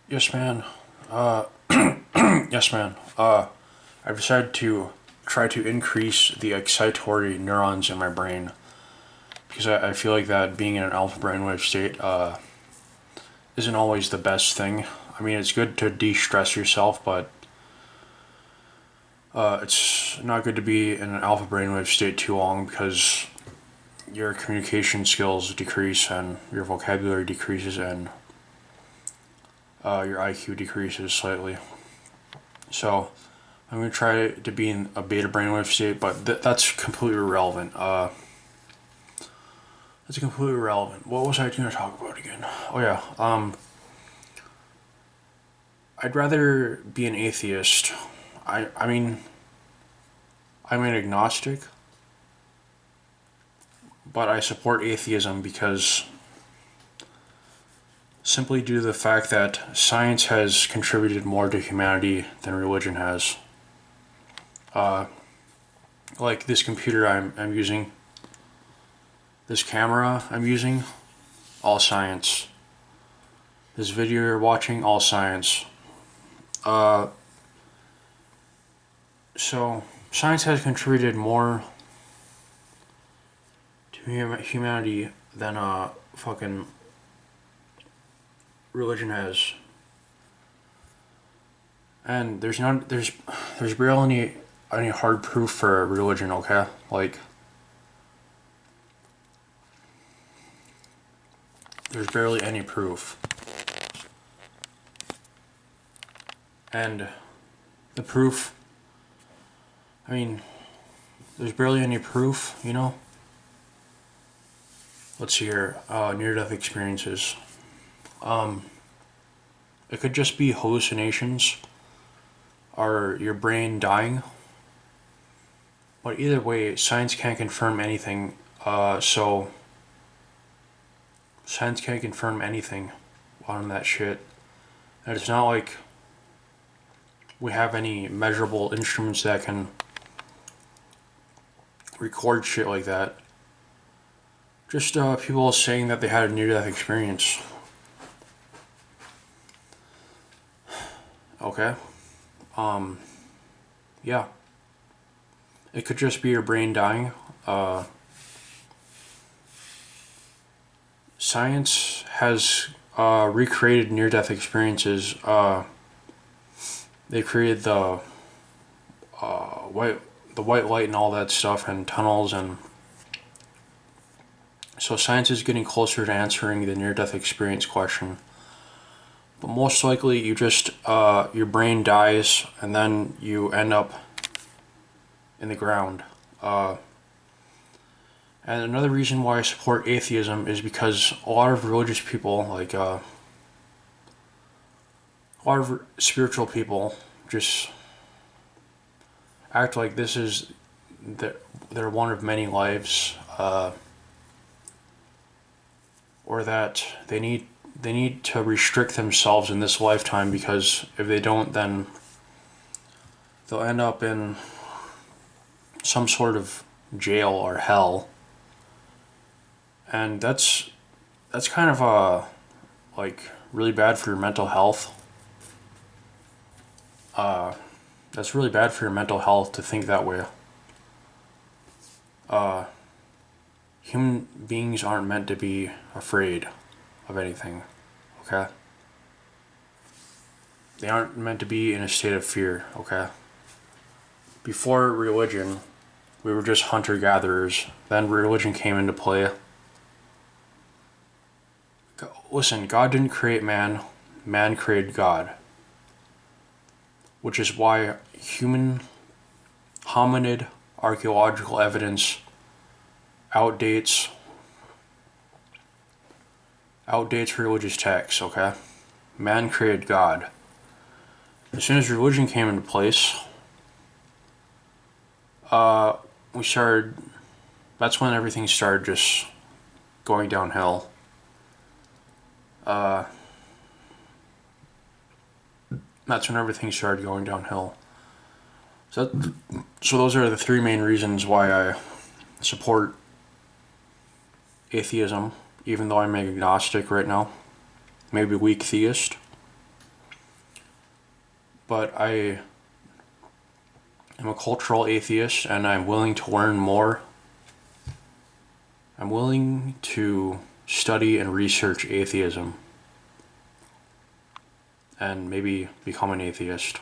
Yes, man. Uh, yes, man. I've decided to try to increase the excitatory neurons in my brain because I feel like that being in an alpha brainwave state isn't always the best thing. I mean, it's good to de-stress yourself, but it's not good to be in an alpha brainwave state too long because your communication skills decrease and your vocabulary decreases and your IQ decreases slightly. So I'm gonna try to be in a beta brainwave state, but that's completely irrelevant. That's completely irrelevant. What was I going to talk about again? Oh yeah. I'd rather be an atheist. I mean, I'm an agnostic, but I support atheism because simply due to the fact that science has contributed more to humanity than religion has. Uh, like this computer I'm using, this camera I'm using, all science. This video you're watching, all science. Uh, so science has contributed more to humanity than fucking religion has. And there's barely any hard proof for religion. Okay, like there's barely any proof, and the proof. I mean, there's barely any proof. You know. Let's see here. Near-death experiences. Um, it could just be hallucinations, or your brain dying. But either way, science can't confirm anything. So science can't confirm anything on that shit. And it's not like we have any measurable instruments that can record shit like that. Just people saying that they had a near-death experience. Okay. Um. Yeah. It could just be your brain dying. Science has recreated near-death experiences. They created white the white light and all that stuff and tunnels, and so science is getting closer to answering the near-death experience question. But most likely, you just your brain dies and then you end up in the ground. And another reason why I support atheism is because a lot of religious people, like a lot of spiritual people, just act like this is their one of many lives, or that they need to restrict themselves in this lifetime because if they don't, then they'll end up in some sort of jail or hell, and that's kind of like really bad for your mental health. Uh, that's really bad for your mental health to think that way. Uh, Human beings aren't meant to be afraid of anything. Okay, they aren't meant to be in a state of fear. Okay, before religion, we were just hunter gatherers. Then religion came into play. Listen, God didn't create man, man created God. Which is why human hominid archaeological evidence outdates religious texts, okay? Man created God. As soon as religion came into place, we started that's when everything started just going downhill. Uh, that's when everything started going downhill. So those are the three main reasons why I support atheism, even though I'm agnostic right now. Maybe weak theist. but I am a cultural atheist and I'm willing to learn more. I'm willing to study and research atheism and maybe become an atheist.